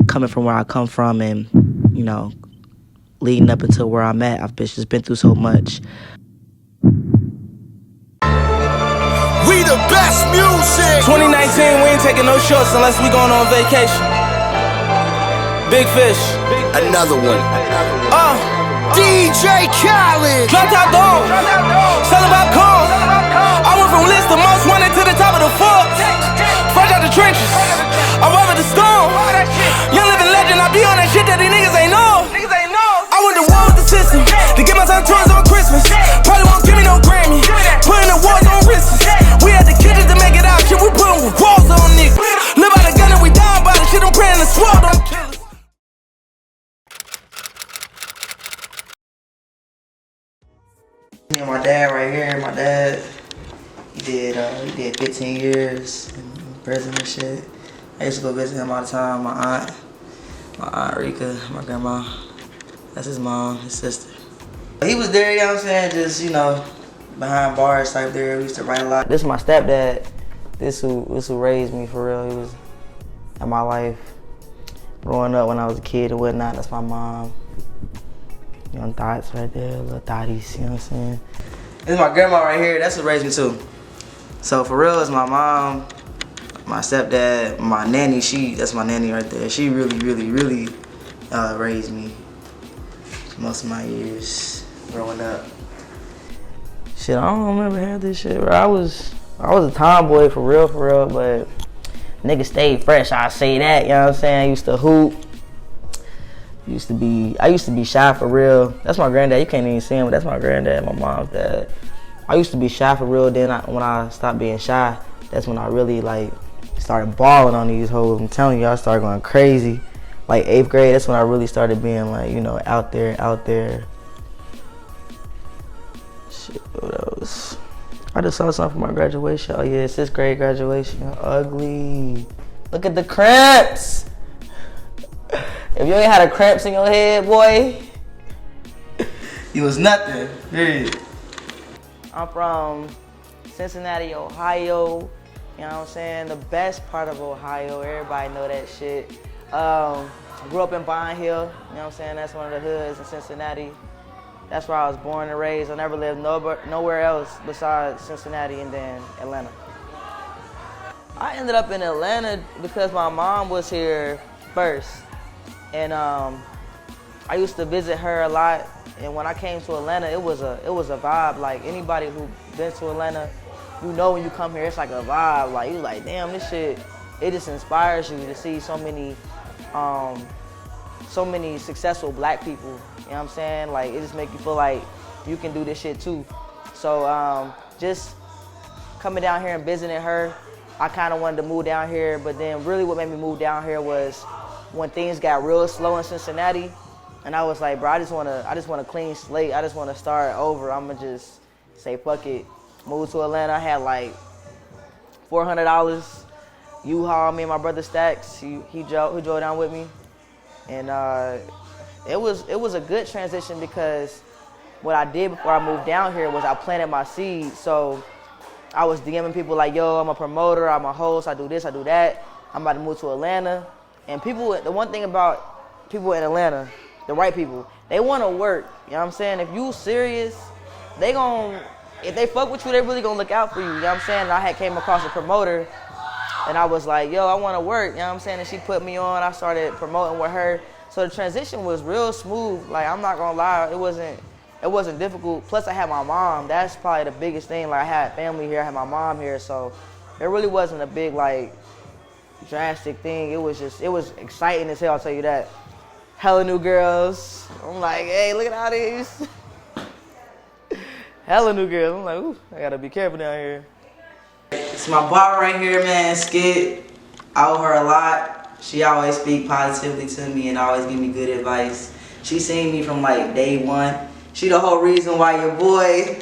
coming from where I come from and, you know, leading up until where I'm at. I've just been through so much. We the best music. 2019, we ain't taking no shorts unless we going on vacation. Big fish. Another one. DJ Khaled. Drop top dome. Selling popcorn. I went from list the most wanted to the top of the Forbes. Fresh out the trenches. I weather the storm. Young living legend. I be on that shit that these niggas ain't know. I went to war with the system to get my son toys on Christmas. Probably won't give me no Grammy. Putting the wars on wrists. We had the kitchen to make it out. Shit, we putting walls on niggas. Live by the gun and we down by the shit. I'm praying to swallow them killers. Me and my dad right here. My dad, he did 15 years in prison and shit. I used to go visit him all the time. My aunt Rika, my grandma. That's his mom, his sister. He was there, you know what I'm saying, just, you know, behind bars type there. We used to write a lot. This is my stepdad. This who raised me for real. He was in my life growing up when I was a kid and whatnot. That's my mom. Young thoughts right there, little thotties, you know what I'm saying? This is my grandma right here. That's who raised me too. So for real, it's my mom, my stepdad, my nanny. That's my nanny right there. She really raised me most of my years growing up. Shit, I don't remember having this shit, bro. I was a tomboy for real, but nigga stayed fresh, I say that, you know what I'm saying? I used to hoop. I used to be shy for real. That's my granddad. You can't even see him, but that's my granddad, my mom's dad. I used to be shy for real. Then when I stopped being shy, that's when I really like started balling on these hoes. I'm telling you, I started going crazy. Like 8th grade, that's when I really started being like, you know, out there. Shit, what else? I just saw something for my graduation. Oh yeah, 6th grade graduation. Ugly. Look at the cramps. If you ain't had a cramps in your head, boy, you was nothing, period. I'm from Cincinnati, Ohio. You know what I'm saying? The best part of Ohio. Everybody know that shit. Grew up in Pine Hill. You know what I'm saying? That's one of the hoods in Cincinnati. That's where I was born and raised. I never lived nowhere else besides Cincinnati and then Atlanta. I ended up in Atlanta because my mom was here first. And I used to visit her a lot, and when I came to Atlanta, it was a vibe. Like anybody who been to Atlanta, you know when you come here, it's like a vibe. Like you like, damn, this shit, it just inspires you to see so many successful black people. You know what I'm saying? Like it just make you feel like you can do this shit too. So just coming down here and visiting her, I kind of wanted to move down here, but then really what made me move down here was when things got real slow in Cincinnati, and I was like, bro, I just want a clean slate. I just want to start over. I'ma just say fuck it. Moved to Atlanta. I had like $400. U-Haul, me and my brother Stacks. He drove down with me, and it was a good transition because what I did before I moved down here was I planted my seed. So I was DMing people like, yo, I'm a promoter, I'm a host, I do this, I do that. I'm about to move to Atlanta. And people, the one thing about people in Atlanta, the right people, they want to work. You know what I'm saying? If you serious, if they fuck with you, they really gonna look out for you. You know what I'm saying? And I had came across a promoter, and I was like, yo, I want to work. You know what I'm saying? And she put me on. I started promoting with her. So the transition was real smooth. Like, I'm not gonna lie, it wasn't difficult. Plus, I had my mom. That's probably the biggest thing. Like, I had family here, I had my mom here, so it really wasn't a big like drastic thing. It was exciting as hell, I'll tell you that. Hella new girls. I'm like, hey, look at all these. Hella new girls. I'm like, ooh, I gotta be careful down here. It's my bar right here, man, Skid. I owe her a lot. She always speak positively to me and always give me good advice. She seen me from like day one. She the whole reason why your boy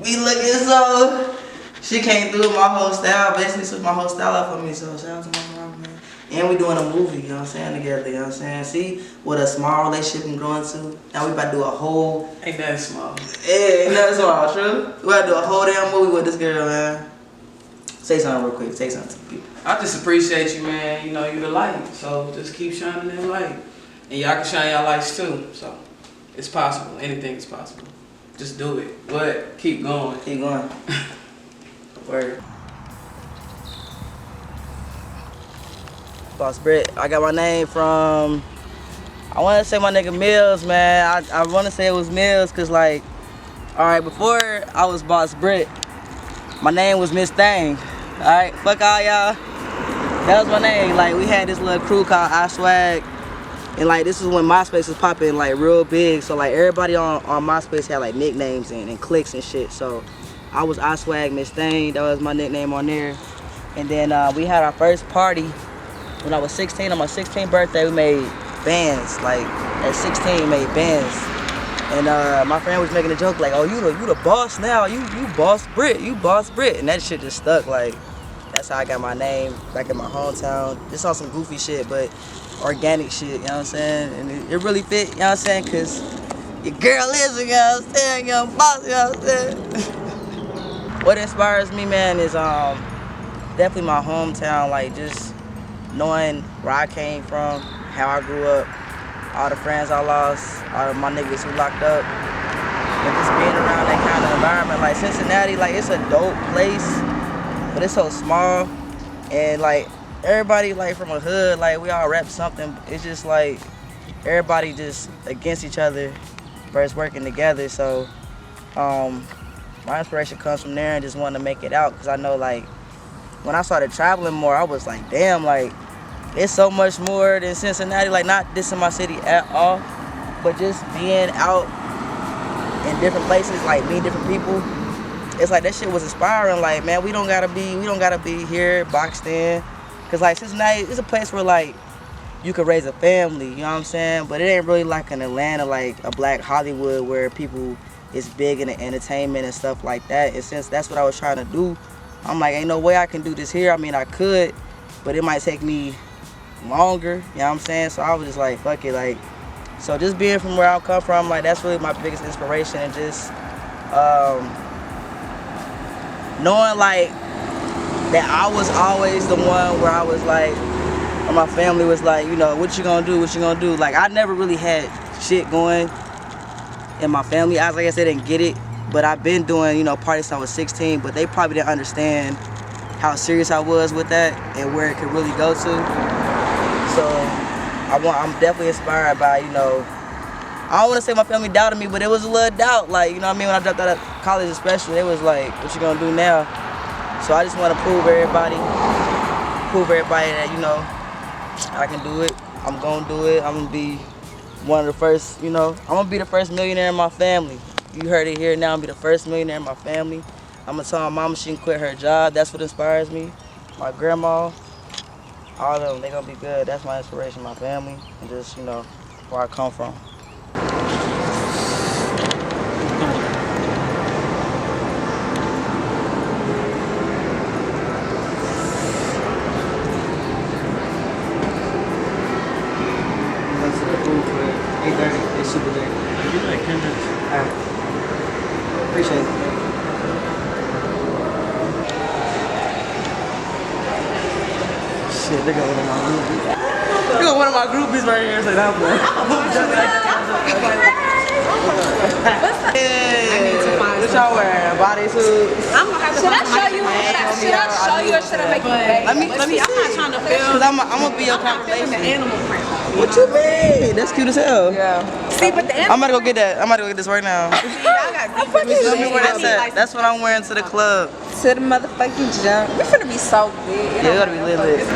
be looking so. She came through with my whole style, basically took my whole style up for me, so shout out to my mom, man. And we doing a movie, you know what I'm saying, together, you know what I'm saying? See what a small relationship can grow into. Now we about to do a whole... Ain't that small? Yeah, ain't that small, true? We about to do a whole damn movie with this girl, man. Say something real quick. Say something to the people. I just appreciate you, man. You know, you the light. So just keep shining that light. And y'all can shine y'all lights too. So it's possible. Anything is possible. Just do it. But keep going. Keep going. Word. Boss Britt. I got my name from, I want to say my nigga Mills, man. I want to say it was Mills because, like, all right, before I was Boss Britt, my name was Miss Thang. All right, fuck all y'all. That was my name. Like, we had this little crew called I Swag. And, like, this is when MySpace was popping, like, real big. So, like, everybody on MySpace had, like, nicknames and cliques and shit. So, I was I Swag Miss Thang. That was my nickname on there. And then we had our first party when I was 16. On my 16th birthday, we made bands. Like, at 16, we made bands. And my friend was making a joke, like, oh, you the boss now. You Boss Britt. You Boss Britt. And that shit just stuck, like. That's how I got my name back in my hometown. Just on some goofy shit, but organic shit, you know what I'm saying? And it really fit, you know what I'm saying? Cause your girl is, you know what I'm saying? Young boss, you know what I'm saying? What inspires me, man, is definitely my hometown, like just knowing where I came from, how I grew up, all the friends I lost, all of my niggas who locked up, and just being around that kind of environment. Like Cincinnati, like it's a dope place. But it's so small, and like everybody like from a hood, like we all rep something. It's just like everybody just against each other versus working together. So my inspiration comes from there and just wanting to make it out, because I know like when I started traveling more, I was like, damn, like it's so much more than Cincinnati. Like, not dissing my city at all, but just being out in different places, like meeting different people. It's like that shit was inspiring. Like, man, we don't gotta be here boxed in, cause like Cincinnati is a place where like you could raise a family, you know what I'm saying? But it ain't really like an Atlanta, like a Black Hollywood, where people is big in the entertainment and stuff like that. And since that's what I was trying to do, I'm like, ain't no way I can do this here. I mean, I could, but it might take me longer, you know what I'm saying? So I was just like, fuck it, like. So just being from where I come from, like that's really my biggest inspiration, and just knowing like that I was always the one where I was like, or my family was like, you know, what you gonna do, what you gonna do? Like, I never really had shit going in my family. I, like I said, didn't get it, but I've been doing, you know, parties since I was 16, but they probably didn't understand how serious I was with that and where it could really go to. So I'm definitely inspired by, you know, I don't want to say my family doubted me, but it was a little doubt. Like, you know what I mean? When I dropped out of college especially, it was like, what you gonna do now? So I just want to prove everybody that, you know, I can do it. I'm gonna do it. I'm gonna be one of the first, you know, I'm gonna be the first millionaire in my family. You heard it here now, I'm gonna be the first millionaire in my family. I'm gonna tell my mama she can quit her job. That's what inspires me. My grandma, all of them, they gonna be good. That's my inspiration, my family, and just, you know, where I come from. Appreciate it. Shit, they got one of my groupies. They got one of my groupies right here. Say that, boy. What y'all wearing? A bodysuit? Should I show you or should I make you beg? Let me see. I'm not trying to film. Cause I'm gonna be your conversation. The animal print. What you mean? That's cute as hell. Yeah. See, but the I'm about to go get that. I'm about to go get this right now. Let me wear that set. That's what I'm wearing to the club. To the motherfucking jump. We're finna be so big. Yeah, we gotta be lit.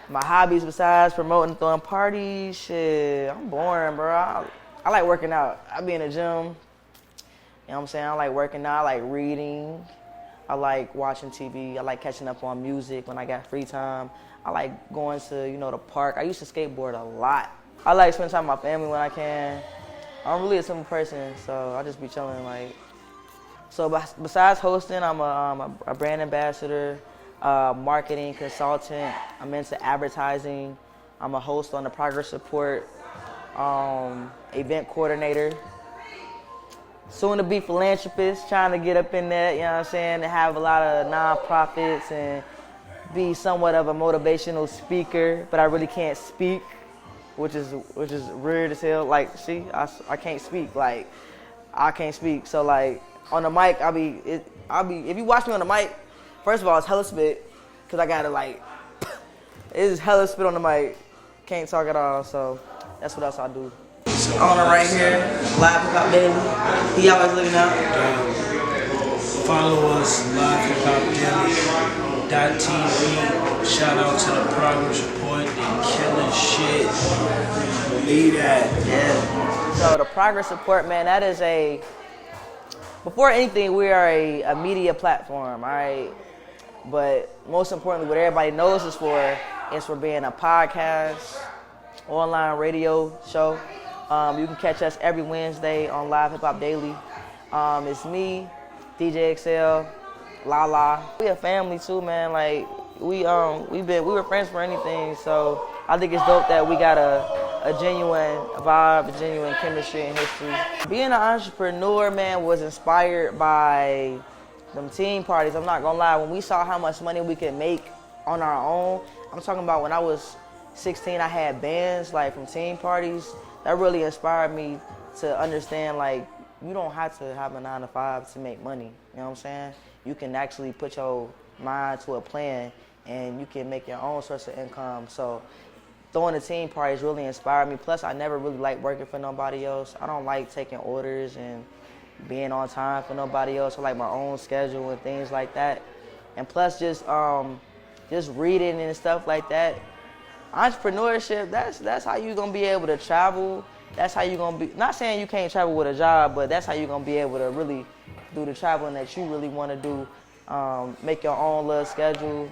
My hobbies besides promoting and throwing parties, shit, I'm boring, bro. I like working out. I be in the gym. You know what I'm saying? I like working out. I like reading. I like watching TV. I like catching up on music when I got free time. I like going to, you know, the park. I used to skateboard a lot. I like spending time with my family when I can. I'm really a simple person, so I just be chilling. Like, so besides hosting, I'm a brand ambassador, marketing consultant. I'm into advertising. I'm a host on the Progress Report, and event coordinator. Soon to be philanthropist, trying to get up in there, you know what I'm saying, and have a lot of nonprofits and be somewhat of a motivational speaker, but I really can't speak, which is weird as hell. Like, see, I can't speak. Like, I can't speak. So like on the mic, I'll be. If you watch me on the mic, first of all, it's hella spit, cause I gotta like, it's hella spit on the mic. Can't talk at all. So that's what else I do. Owner right here, Live Hip Hop Daily. He always looking out. Follow us, Live Hip Hop Daily.tv. Shout out to the Progress Report. They killing shit. Believe that. Yeah. So the Progress Report, man, that is a. Before anything, we are a media platform, all right. But most importantly, what everybody knows us for is for being a podcast, online radio show. You can catch us every Wednesday on Live Hip Hop Daily. It's me, DJ XL, Lala. We a family too, man. Like we were friends for anything. So I think it's dope that we got a genuine vibe, a genuine chemistry and history. Being an entrepreneur, man, was inspired by them team parties. I'm not gonna lie. When we saw how much money we could make on our own, I'm talking about when I was 16, I had bands like from team parties. That really inspired me to understand, like, you don't have to have a 9 to 5 to make money. You know what I'm saying? You can actually put your mind to a plan and you can make your own source of income. So throwing the team parties really inspired me. Plus, I never really liked working for nobody else. I don't like taking orders and being on time for nobody else. I like my own schedule and things like that. And plus, just reading and stuff like that. Entrepreneurship, that's how you're gonna be able to travel. That's how you're gonna be, not saying you can't travel with a job, but that's how you're gonna be able to really do the traveling that you really wanna do. Make your own little schedule,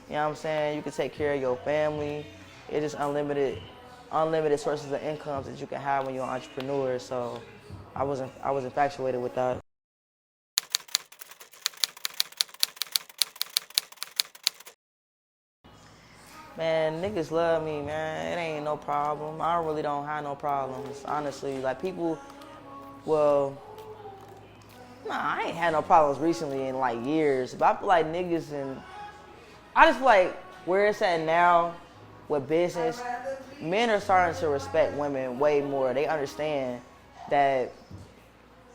you know what I'm saying? You can take care of your family. It's just unlimited sources of incomes that you can have when you're an entrepreneur. So I was infatuated with that. Man, niggas love me, man. It ain't no problem. I really don't have no problems, honestly. Like, people, well, I ain't had no problems recently in, like, years. But I feel like niggas and I just feel like where it's at now with business, men are starting to respect women way more. They understand that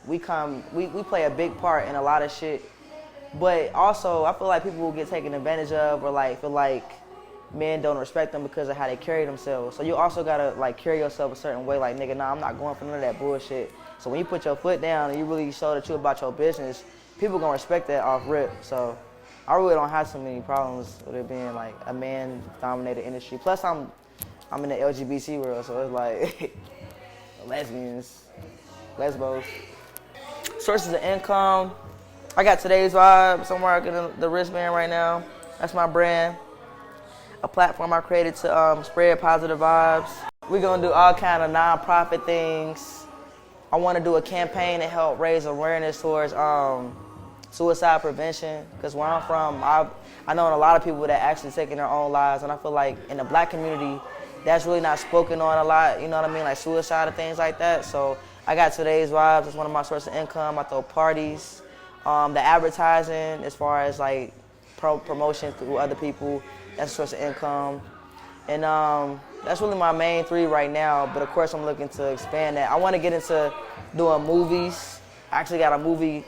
we play a big part in a lot of shit. But also, I feel like people will get taken advantage of or, like, feel like men don't respect them because of how they carry themselves. So you also gotta like carry yourself a certain way. Like, nigga, nah, I'm not going for none of that bullshit. So when you put your foot down and you really show the truth about your business, people gonna respect that off rip. So I really don't have so many problems with it being like a man-dominated industry. Plus, I'm in the LGBT world, so it's like lesbians, lesbos. Sources of income. I got Today's Vibes. I'm working the wristband right now. That's my brand. A platform I created to spread positive vibes. We're gonna do all kind of nonprofit things. I want to do a campaign to help raise awareness towards suicide prevention. Because where I'm from, I know a lot of people that actually taking their own lives, and I feel like in the black community, that's really not spoken on a lot. You know what I mean, like suicide and things like that. So I got Today's Vibes. It's one of my sources of income. I throw parties. The advertising, as far as like promotion through other people. That's a source of income. And that's really my main 3 right now, but of course I'm looking to expand that. I want to get into doing movies. I actually got a movie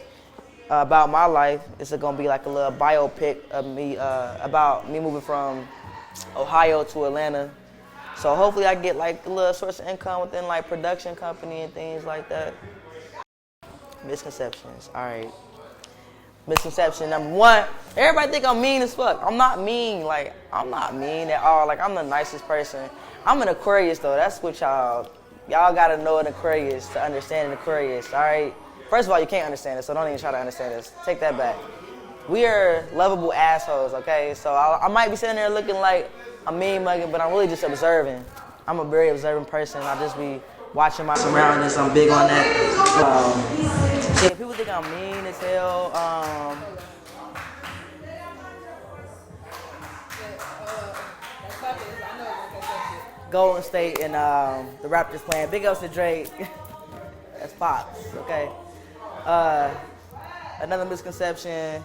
about my life. It's going to be like a little biopic of me, about me moving from Ohio to Atlanta. So hopefully I get like a little source of income within like production company and things like that. Misconceptions, all right. Misconception number 1, everybody think I'm mean as fuck. I'm not mean, like, I'm not mean at all. Like, I'm the nicest person. I'm an Aquarius, though. That's what y'all gotta know an Aquarius to understand an Aquarius, all right? First of all, you can't understand it, so don't even try to understand this. Take that back. We are lovable assholes, okay? So I might be sitting there looking like a mean mugging, but I'm really just observing. I'm a very observant person. I just be watching my surroundings. I'm big on that. Yeah, people think I'm mean as hell. Golden State and the Raptors playing. Big ups to Drake. That's Pops, okay? Another misconception.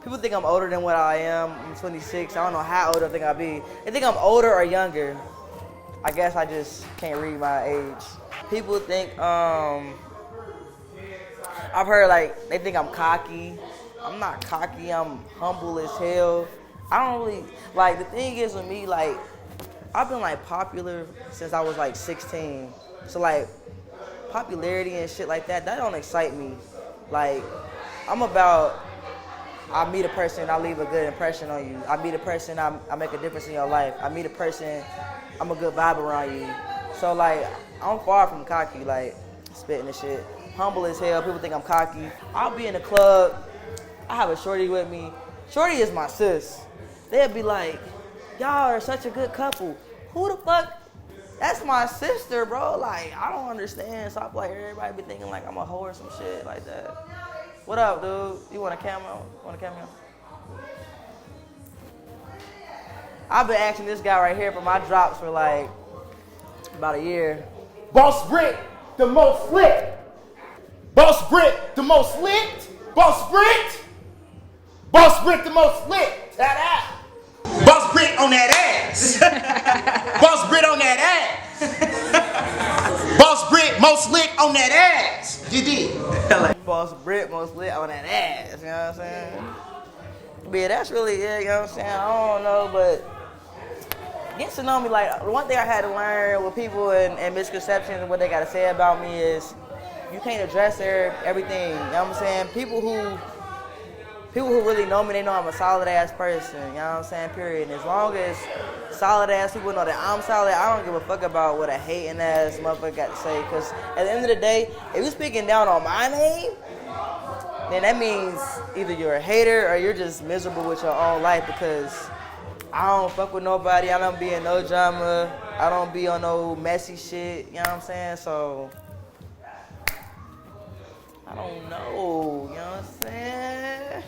People think I'm older than what I am. I'm 26. I don't know how old I think I'll be. They think I'm older or younger. I guess I just can't read my age. People think, I've heard like, they think I'm cocky. I'm not cocky, I'm humble as hell. I don't really, like the thing is with me, like, I've been like popular since I was like 16. So like, popularity and shit like that don't excite me. Like, I'm about, I meet a person, I leave a good impression on you. I meet a person, I make a difference in your life. I meet a person, I'm a good vibe around you. So like, I'm far from cocky, like, spitting this shit. Humble as hell, people think I'm cocky. I'll be in the club, I have a shorty with me. Shorty is my sis. They'll be like, y'all are such a good couple. Who the fuck? That's my sister, bro. Like, I don't understand. So I feel like everybody be thinking like I'm a hoe or some shit like that. What up, dude? You want a cameo? I've been asking this guy right here for my drops for like about a year. Boss Britt, the most lit. Boss Britt, the most lit. Boss Britt. Boss Britt, the most lit. That ass. Boss Britt on that ass. Boss Britt on that ass. Boss Britt, most lit on that ass. You did. Boss Britt, most lit on that ass. You know what I'm saying? But yeah, that's really it. You know what I'm saying? I don't know, but get to know me. Like, one thing I had to learn with people and misconceptions and what they got to say about me is you can't address everything. You know what I'm saying? People who really know me, they know I'm a solid ass person, you know what I'm saying, period. And as long as solid ass people know that I'm solid, I don't give a fuck about what a hating ass motherfucker got to say. Because at the end of the day, if you're speaking down on my name, then that means either you're a hater or you're just miserable with your own life, because I don't fuck with nobody, I don't be in no drama, I don't be on no messy shit, you know what I'm saying? So, I don't know, you know what I'm saying?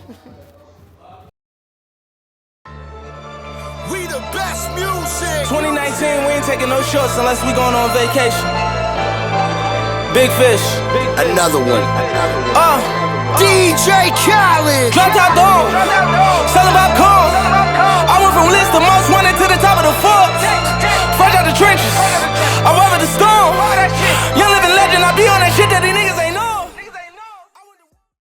We the best music. 2019, we ain't taking no shorts unless we going on vacation. Big fish. Another one. DJ Khaled. Drop top dog. Selling popcorn.